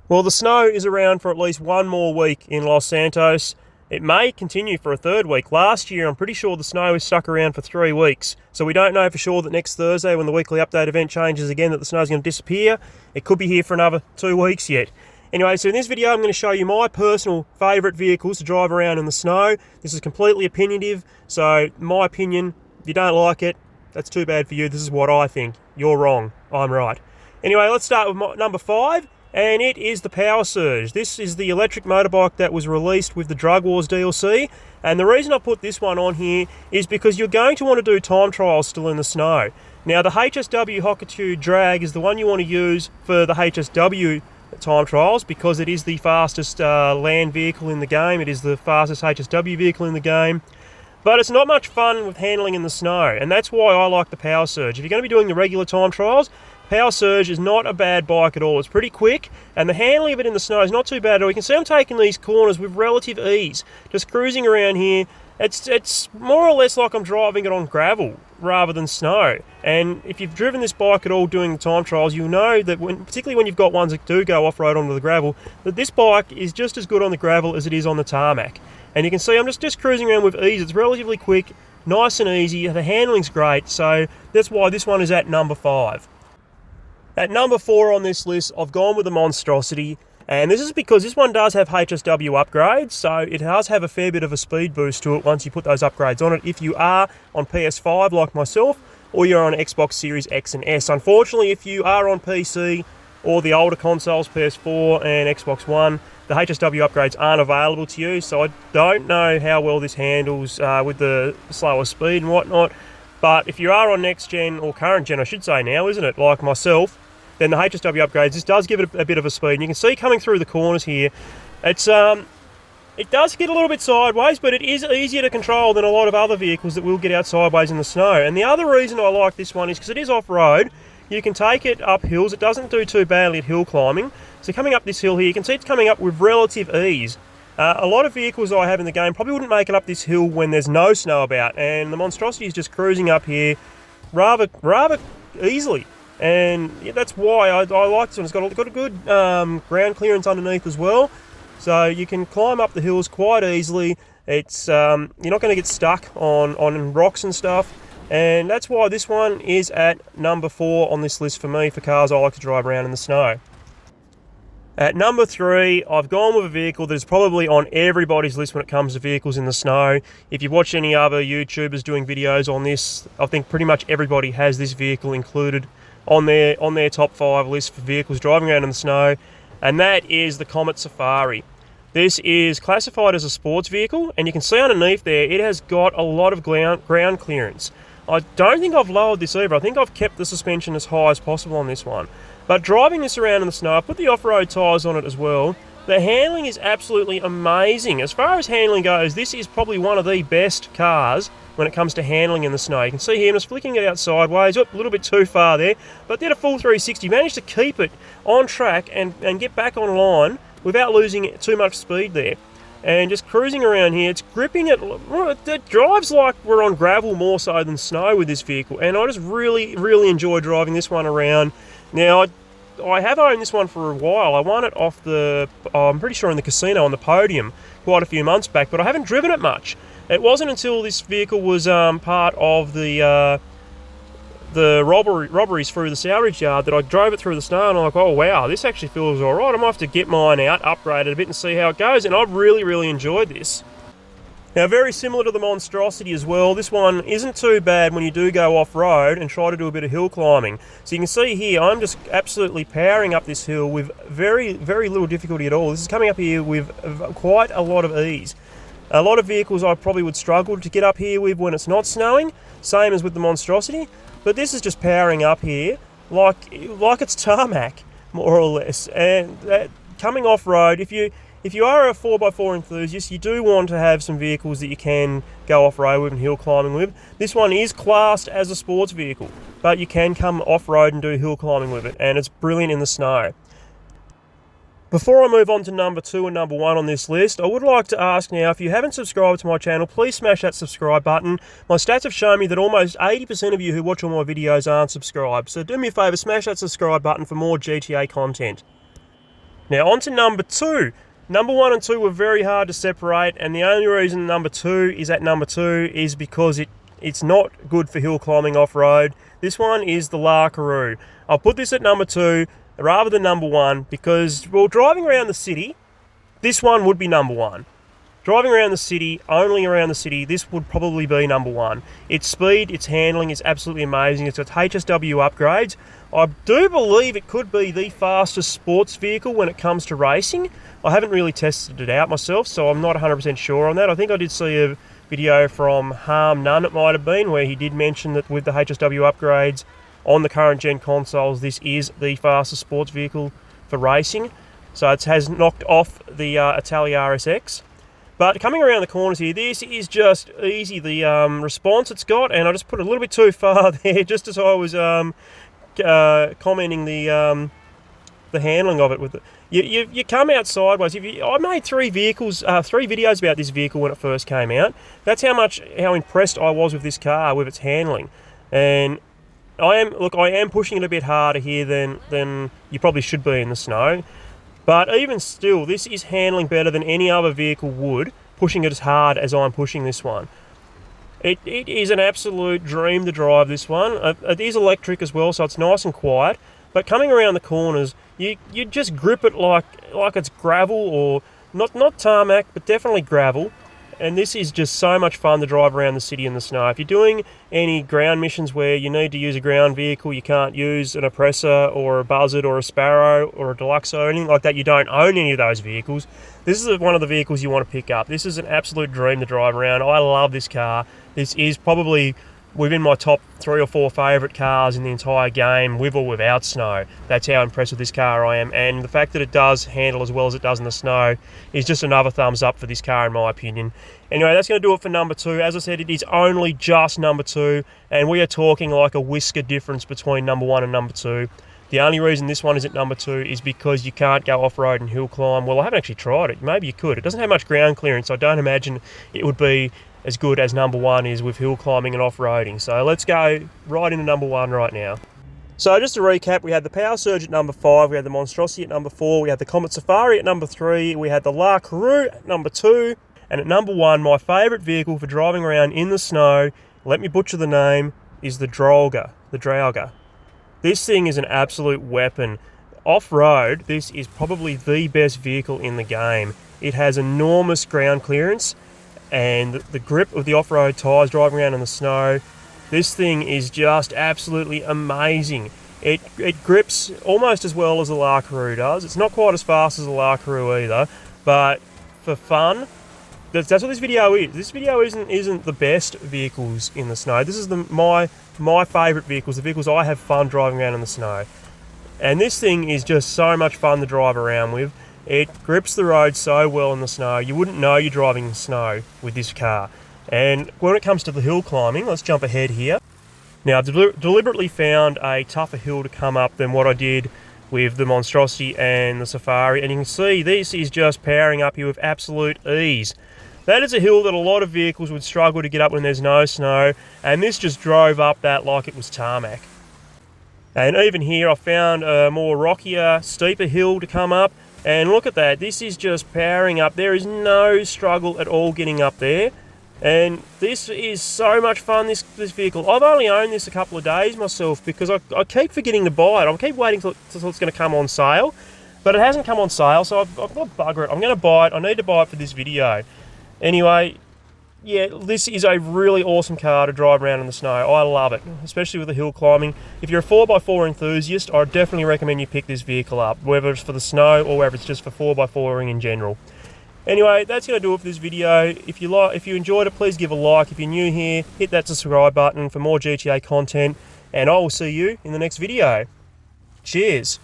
Well, the snow is around for at least one more week in Los Santos. It may continue for a third week. Last year, I'm pretty sure the snow is stuck around for 3 weeks. So we don't know for sure that next Thursday, when the weekly update event changes again, that the snow's going to disappear. It could be here for another 2 weeks yet. Anyway, so in this video, I'm going to show you my personal favourite vehicles to drive around in the snow. This is completely opinionative, so my opinion, if you don't like it, that's too bad for you. This is what I think. You're wrong. I'm right. Anyway, let's start with number 5. And it is the Power Surge. This is the electric motorbike that was released with the Drug Wars DLC. And the reason I put this one on here is because you're going to want to do time trials still in the snow. Now, the HSW Hockatu Drag is the one you want to use for the HSW time trials because it is the fastest land vehicle in the game. It is the fastest HSW vehicle in the game. But it's not much fun with handling in the snow, and that's why I like the Power Surge. If you're going to be doing the regular time trials, Power Surge is not a bad bike at all. It's pretty quick, and the handling of it in the snow is not too bad at all. You can see I'm taking these corners with relative ease, just cruising around here. It's more or less like I'm driving it on gravel rather than snow. And if you've driven this bike at all doing the time trials, you'll know that particularly when you've got ones that do go off-road onto the gravel, that this bike is just as good on the gravel as it is on the tarmac. And you can see I'm just cruising around with ease. It's relatively quick, nice and easy. The handling's great, so that's why this one is at number 5. At number 4 on this list, I've gone with the Monstrosity, and this is because this one does have HSW upgrades, so it does have a fair bit of a speed boost to it once you put those upgrades on it, if you are on PS5 like myself, or you're on Xbox Series X and S. Unfortunately, if you are on PC or the older consoles, PS4 and Xbox One, the HSW upgrades aren't available to you, so I don't know how well this handles with the slower speed and whatnot. But if you are on next gen, or current gen I should say now, isn't it, like myself, then the HSW upgrades, this does give it a bit of a speed. And you can see coming through the corners here, it does get a little bit sideways, but it is easier to control than a lot of other vehicles that will get out sideways in the snow. And the other reason I like this one is because it is off-road. You can take it up hills. It doesn't do too badly at hill climbing. So coming up this hill here, you can see it's coming up with relative ease. A lot of vehicles I have in the game probably wouldn't make it up this hill when there's no snow about, and the Monstrosity is just cruising up here rather easily. And yeah, that's why I like this one. It's got a good ground clearance underneath as well, so you can climb up the hills quite easily. It's you're not going to get stuck on rocks and stuff, and that's why this one is at number 4 on this list for me for cars I like to drive around in the snow. At number 3, I've gone with a vehicle that is probably on everybody's list when it comes to vehicles in the snow. If you've watched any other YouTubers doing videos on this, I think pretty much everybody has this vehicle included on their top 5 list for vehicles driving around in the snow, and that is the Comet Safari. This is classified as a sports vehicle, and you can see underneath there it has got a lot of ground clearance. I don't think I've lowered this either. I think I've kept the suspension as high as possible on this one. But driving this around in the snow, I put the off-road tyres on it as well. The handling is absolutely amazing. As far as handling goes, this is probably one of the best cars when it comes to handling in the snow. You can see here I'm just flicking it out sideways, a little bit too far there, but did a full 360, managed to keep it on track and get back online without losing too much speed there. And just cruising around here, it's gripping it. It drives like we're on gravel more so than snow with this vehicle, and I just really enjoy driving this one around. Now, I have owned this one for a while. I won it off I'm pretty sure in the casino on the podium quite a few months back, but I haven't driven it much. It wasn't until this vehicle was part of the robberies through the salvage yard that I drove it through the snow, and I'm like, oh wow, this actually feels alright. I might have to get mine out, upgrade it a bit and see how it goes, and I've really enjoyed this. Now, very similar to the Monstrosity as well, this one isn't too bad when you do go off-road and try to do a bit of hill climbing. So you can see here, I'm just absolutely powering up this hill with very little difficulty at all. This is coming up here with quite a lot of ease. A lot of vehicles I probably would struggle to get up here with when it's not snowing, same as with the Monstrosity, but this is just powering up here like it's tarmac, more or less. And coming off-road, if you are a 4x4 enthusiast, you do want to have some vehicles that you can go off-road with and hill climbing with. This one is classed as a sports vehicle, but you can come off-road and do hill climbing with it, and it's brilliant in the snow. Before I move on to number 2 and number 1 on this list, I would like to ask now, if you haven't subscribed to my channel, please smash that subscribe button. My stats have shown me that almost 80% of you who watch all my videos aren't subscribed, so do me a favour, smash that subscribe button for more GTA content. Now on to number 2. Number 1 and 2 were very hard to separate, and the only reason number 2 is at number 2 is because it's not good for hill climbing off-road. This one is the Larkaroo. I'll put this at number 2 rather than number 1 because, well, driving around the city, this one would be number 1. Driving around the city, only around the city, this would probably be number 1. Its speed, its handling is absolutely amazing. It's got HSW upgrades. I do believe it could be the fastest sports vehicle when it comes to racing. I haven't really tested it out myself, so I'm not 100% sure on that. I think I did see a video from Harm None, it might have been, where he did mention that with the HSW upgrades on the current gen consoles, this is the fastest sports vehicle for racing. So it has knocked off the Italia RSX. But coming around the corners here, this is just easy, the response it's got, and I just put a little bit too far there just as I was commenting the handling of it. With you come out sideways. I made 3 videos about this vehicle when it first came out. That's how impressed I was with this car, with its handling. And I am pushing it a bit harder here than you probably should be in the snow. But even still, this is handling better than any other vehicle would, pushing it as hard as I'm pushing this one. It is an absolute dream to drive, this one. It is electric as well, so it's nice and quiet. But coming around the corners, you just grip it like it's gravel, or not tarmac, but definitely gravel. And this is just so much fun to drive around the city in the snow. If you're doing any ground missions where you need to use a ground vehicle, you can't use an Oppressor or a Buzzard or a Sparrow or a Deluxo or anything like that, you don't own any of those vehicles, this is one of the vehicles you want to pick up. This is an absolute dream to drive around. I love this car. This is probably within my top 3 or 4 favourite cars in the entire game, with or without snow. That's how impressed with this car I am, and the fact that it does handle as well as it does in the snow is just another thumbs up for this car in my opinion. Anyway, that's going to do it for number 2. As I said, it is only just number 2, and we are talking like a whisker difference between number 1 and number 2. The only reason this one is at number 2 is because you can't go off-road and hill climb. Well, I haven't actually tried it. Maybe you could. It doesn't have much ground clearance. I don't imagine it would be as good as number 1 is with hill climbing and off-roading. So let's go right into number 1 right now. So just to recap, we had the Power Surge at number 5, we had the Monstrosity at number 4, we had the Comet Safari at number 3, we had the Larkaroo at number 2, and at number 1, my favourite vehicle for driving around in the snow, let me butcher the name, is the Draugr. This thing is an absolute weapon. Off-road, this is probably the best vehicle in the game. It has enormous ground clearance, and the grip of the off-road tyres driving around in the snow, this thing is just absolutely amazing. It grips almost as well as the Larkaroo does. It's not quite as fast as the Larkaroo either, but for fun, that's what this video is. This video isn't the best vehicles in the snow. This is my favourite vehicles, the vehicles I have fun driving around in the snow. And this thing is just so much fun to drive around with. It grips the road so well in the snow. You wouldn't know you're driving in snow with this car. And when it comes to the hill climbing, let's jump ahead here. Now, I've deliberately found a tougher hill to come up than what I did with the Monstrosity and the Safari. And you can see this is just powering up here with absolute ease. That is a hill that a lot of vehicles would struggle to get up when there's no snow. And this just drove up that like it was tarmac. And even here, I found a more rockier, steeper hill to come up. And look at that, this is just powering up. There is no struggle at all getting up there. And this is so much fun, this vehicle. I've only owned this a couple of days myself because I keep forgetting to buy it. I keep waiting till it's going to come on sale. But it hasn't come on sale, so I've got to bugger it. I'm going to buy it. I need to buy it for this video. Anyway, yeah, this is a really awesome car to drive around in the snow. I love it, especially with the hill climbing. If you're a 4x4 enthusiast, I definitely recommend you pick this vehicle up, whether it's for the snow or whether it's just for 4x4ing in general. Anyway, that's going to do it for this video. If you enjoyed it, please give a like. If you're new here, hit that subscribe button for more GTA content, and I will see you in the next video. Cheers.